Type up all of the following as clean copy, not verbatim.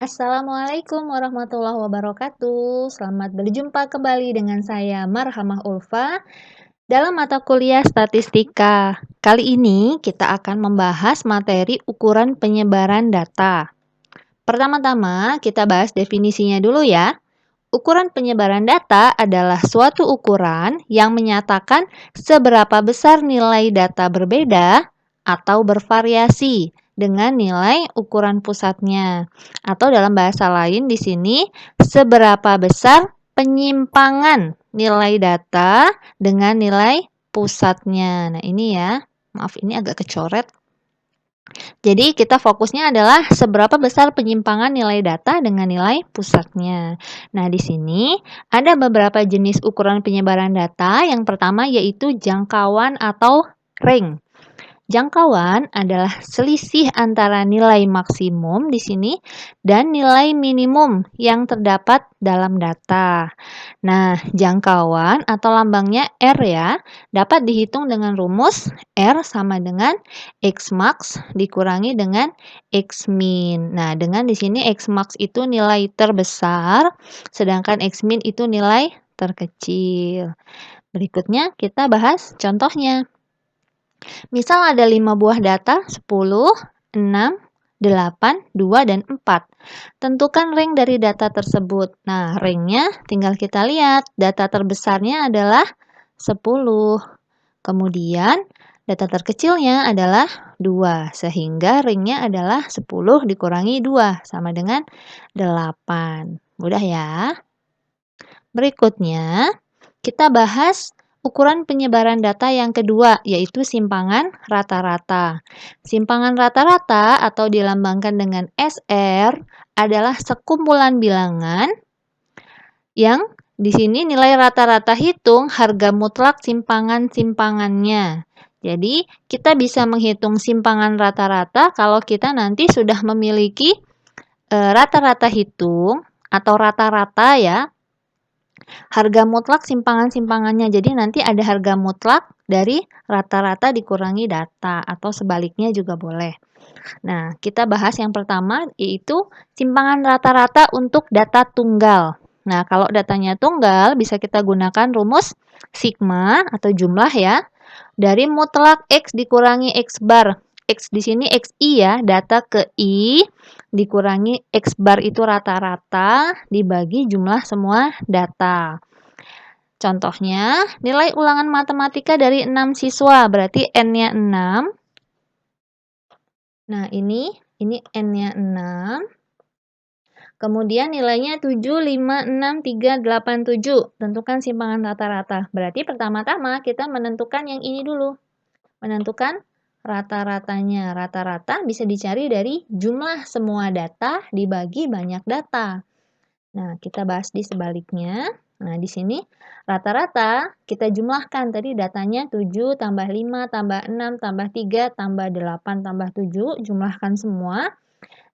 Assalamualaikum warahmatullahi wabarakatuh. Selamat berjumpa kembali dengan saya Marhamah Ulfa dalam mata kuliah Statistika. Kali ini kita akan membahas materi ukuran penyebaran data. Pertama-tama kita bahas definisinya dulu ya. Ukuran penyebaran data adalah suatu ukuran yang menyatakan seberapa besar nilai data berbeda atau bervariasi dengan nilai ukuran pusatnya. Atau dalam bahasa lain di sini, seberapa besar penyimpangan nilai data dengan nilai pusatnya. Nah, ini ya. Maaf, ini agak kecoret. Jadi kita fokusnya adalah seberapa besar penyimpangan nilai data dengan nilai pusatnya. Nah, di sini ada beberapa jenis ukuran penyebaran data. Yang pertama yaitu jangkauan atau range. Jangkauan adalah selisih antara nilai maksimum di sini dan nilai minimum yang terdapat dalam data. Nah, jangkauan atau lambangnya R ya, dapat dihitung dengan rumus R sama dengan X max dikurangi dengan X min. Nah, dengan di sini X max itu nilai terbesar, sedangkan X min itu nilai terkecil. Berikutnya kita bahas contohnya. Misal ada 5 buah data, 10, 6, 8, 2, dan 4. Tentukan rank dari data tersebut. Nah, ranknya tinggal kita lihat. Data terbesarnya adalah 10. Kemudian, data terkecilnya adalah 2. Sehingga ranknya adalah 10 dikurangi 2, sama dengan 8. Mudah ya? Berikutnya, kita bahas ukuran penyebaran data yang kedua, yaitu simpangan rata-rata. Simpangan rata-rata atau dilambangkan dengan SR adalah sekumpulan bilangan yang di sini nilai rata-rata hitung harga mutlak simpangan-simpangannya. Jadi, kita bisa menghitung simpangan rata-rata kalau kita nanti sudah memiliki rata-rata hitung atau rata-rata ya, harga mutlak simpangan-simpangannya. Jadi nanti ada harga mutlak dari rata-rata dikurangi data atau sebaliknya juga boleh. Nah, kita bahas yang pertama yaitu simpangan rata-rata untuk data tunggal. Nah, kalau datanya tunggal bisa kita gunakan rumus sigma atau jumlah ya dari mutlak X dikurangi X bar. X di sini XI ya, data ke I dikurangi X bar itu rata-rata dibagi jumlah semua data. Contohnya, nilai ulangan matematika dari 6 siswa, berarti N-nya 6. Nah, ini N-nya 6. Kemudian nilainya 7, 5, 6, 3, 8, 7. Tentukan simpangan rata-rata. Berarti pertama-tama kita menentukan yang ini dulu. Menentukan rata-ratanya. Rata-rata bisa dicari dari jumlah semua data dibagi banyak data. Nah, kita bahas di sebaliknya. Nah, di sini rata-rata kita jumlahkan. Tadi datanya 7 tambah 5 tambah 6 tambah 3 tambah 8 tambah 7. Jumlahkan semua.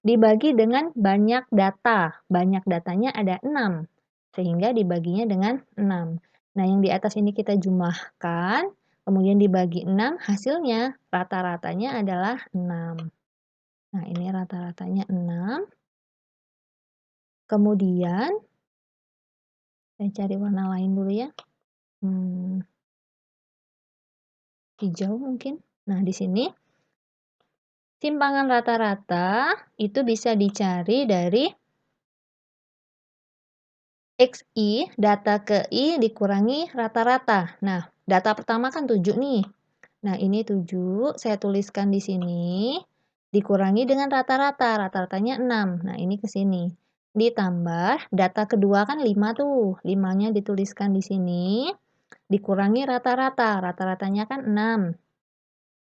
Dibagi dengan banyak data. Banyak datanya ada 6. Sehingga dibaginya dengan 6. Nah, yang di atas ini kita jumlahkan. Kemudian dibagi 6. Hasilnya rata-ratanya adalah 6. Nah, ini rata-ratanya 6. Kemudian, saya cari warna lain dulu ya. Hijau mungkin. Nah, di sini simpangan rata-rata itu bisa dicari dari XI, data ke I dikurangi rata-rata. Nah, data pertama kan 7 nih. Nah, ini 7, saya tuliskan di sini. Dikurangi dengan rata-rata, rata-ratanya 6. Nah, ini ke sini. Ditambah, data kedua kan 5 tuh. 5-nya dituliskan di sini. Dikurangi rata-rata, rata-ratanya kan 6.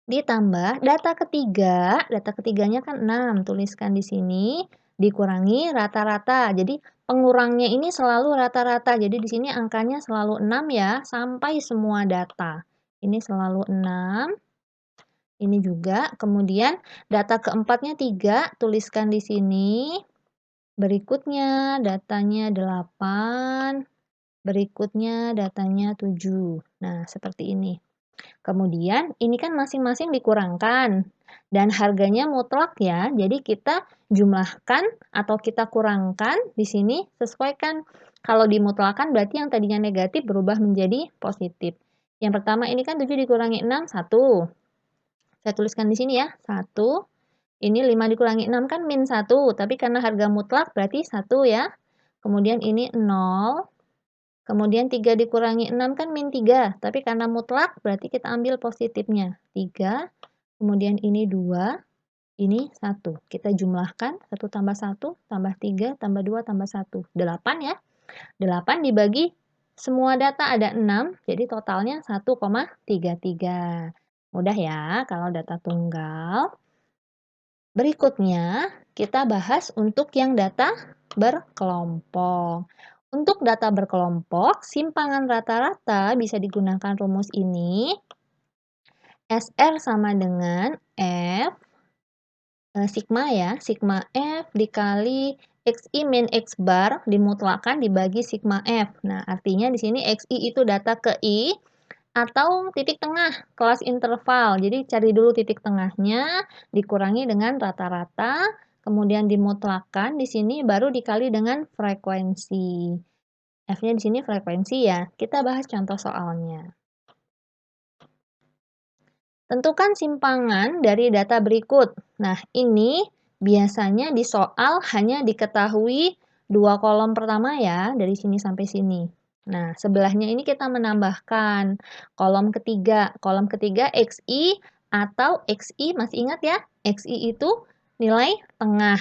Ditambah data ketiganya kan 6, tuliskan di sini, dikurangi rata-rata. Jadi pengurangnya ini selalu rata-rata. Jadi di sini angkanya selalu 6 ya, sampai semua data. Ini selalu 6. Ini juga. Kemudian data keempatnya 3, tuliskan di sini. Berikutnya datanya 8. Berikutnya datanya 7. Nah, seperti ini. Kemudian ini kan masing-masing dikurangkan. Dan harganya mutlak ya, jadi kita jumlahkan atau kita kurangkan di sini sesuaikan. Kalau dimutlakan berarti yang tadinya negatif berubah menjadi positif. Yang pertama ini kan 7 dikurangi 6, 1. Saya tuliskan di sini ya, 1. Ini 5 dikurangi 6 kan min 1, tapi karena harga mutlak berarti 1 ya. Kemudian ini 0. Kemudian 3 dikurangi 6 kan min 3, tapi karena mutlak berarti kita ambil positifnya. 3, kemudian ini 2, ini 1. Kita jumlahkan, 1 tambah 1, tambah 3, tambah 2, tambah 1. 8 ya. 8 dibagi semua data ada 6, jadi totalnya 1,33. Mudah ya kalau data tunggal. Berikutnya, kita bahas untuk yang data berkelompok. Untuk data berkelompok, simpangan rata-rata bisa digunakan rumus ini. SR sama dengan F sigma ya, sigma F dikali XI min X bar dimutlakan dibagi sigma F. Nah, artinya di sini XI itu data ke I atau titik tengah kelas interval. Jadi cari dulu titik tengahnya, dikurangi dengan rata-rata, kemudian dimutlakan di sini baru dikali dengan frekuensi. F-nya di sini frekuensi ya. Kita bahas contoh soalnya. Tentukan simpangan dari data berikut. Nah, ini biasanya di soal hanya diketahui 2 kolom pertama ya, dari sini sampai sini. Nah, sebelahnya ini kita menambahkan kolom ketiga. Kolom ketiga XI atau XI, masih ingat ya? XI itu nilai tengah.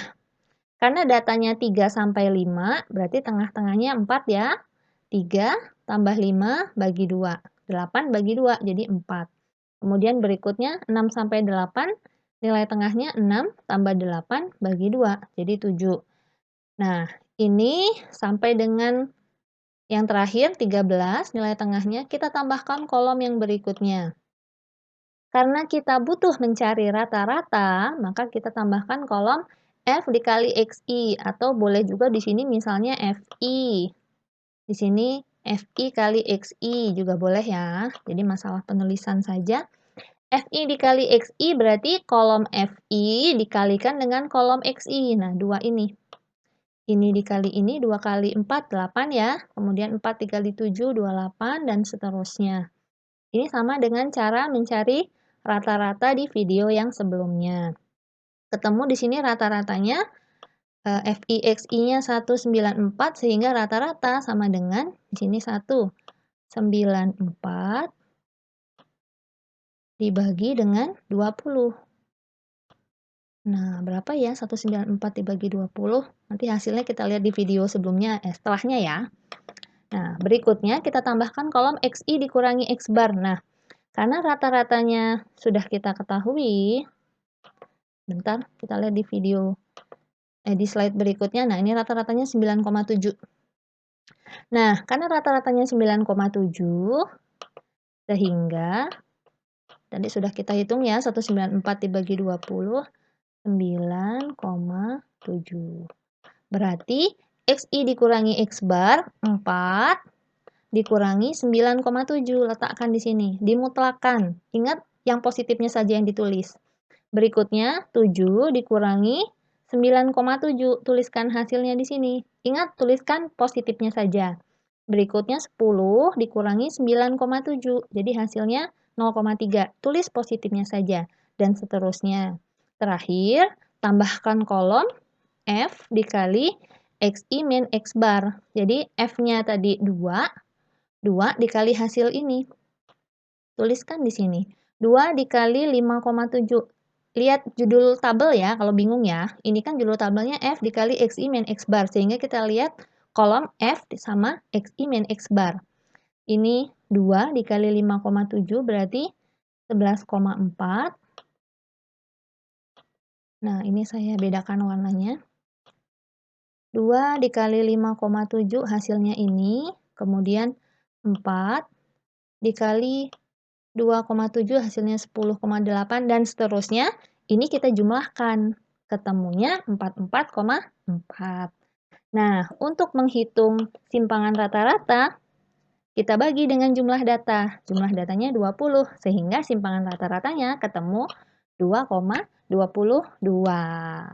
Karena datanya 3 sampai 5, berarti tengah-tengahnya 4 ya. 3 tambah 5 bagi 2. 8 bagi 2, jadi 4. Kemudian berikutnya 6 sampai 8, nilai tengahnya 6 tambah 8 bagi 2, jadi 7. Nah, ini sampai dengan yang terakhir 13, nilai tengahnya kita tambahkan kolom yang berikutnya. Karena kita butuh mencari rata-rata, maka kita tambahkan kolom F dikali XI, atau boleh juga di sini misalnya FI. Di sini FI kali XI juga boleh ya, jadi masalah penulisan saja. FI dikali XI berarti kolom FI dikalikan dengan kolom XI. Nah, 2 ini. Ini dikali ini, 2 kali 4, 8 ya. Kemudian 4 dikali 7, 28, dan seterusnya. Ini sama dengan cara mencari rata-rata di video yang sebelumnya. Ketemu di sini rata-ratanya FI XI-nya 194, sehingga rata-rata sama dengan di sini 194 dibagi dengan 20. Nah, berapa ya 194 dibagi 20? Nanti hasilnya kita lihat di video sebelumnya, setelahnya ya. Nah, berikutnya kita tambahkan kolom XI dikurangi X bar. Nah, karena rata-ratanya sudah kita ketahui, bentar, kita lihat di video, di slide berikutnya. Nah, ini rata-ratanya 9,7. Nah, karena rata-ratanya 9,7, sehingga tadi sudah kita hitung ya, 194 dibagi 20, 9,7. Berarti XI dikurangi X bar 4 dikurangi 9,7. Letakkan di sini, dimutlakan. Ingat yang positifnya saja yang ditulis. Berikutnya 7 dikurangi 9,7. Tuliskan hasilnya di sini. Ingat, tuliskan positifnya saja. Berikutnya 10 dikurangi 9,7. Jadi hasilnya 0,3. Tulis positifnya saja. Dan seterusnya. Terakhir, tambahkan kolom F dikali XI min X bar. Jadi F-nya tadi 2, 2 dikali hasil ini. Tuliskan di sini. 2 dikali 5,7. Lihat judul tabel ya, kalau bingung ya. Ini kan judul tabelnya F dikali XI min X bar. Sehingga kita lihat kolom F sama XI min X bar. Ini 2 dikali 5,7 berarti 11,4. Nah, ini saya bedakan warnanya. 2 dikali 5,7 hasilnya ini, kemudian 4 dikali 2,7 hasilnya 10,8, dan seterusnya. Ini kita jumlahkan, ketemunya 44,4. Nah, untuk menghitung simpangan rata-rata, kita bagi dengan jumlah data. Jumlah datanya 20, sehingga simpangan rata-ratanya ketemu 2,22.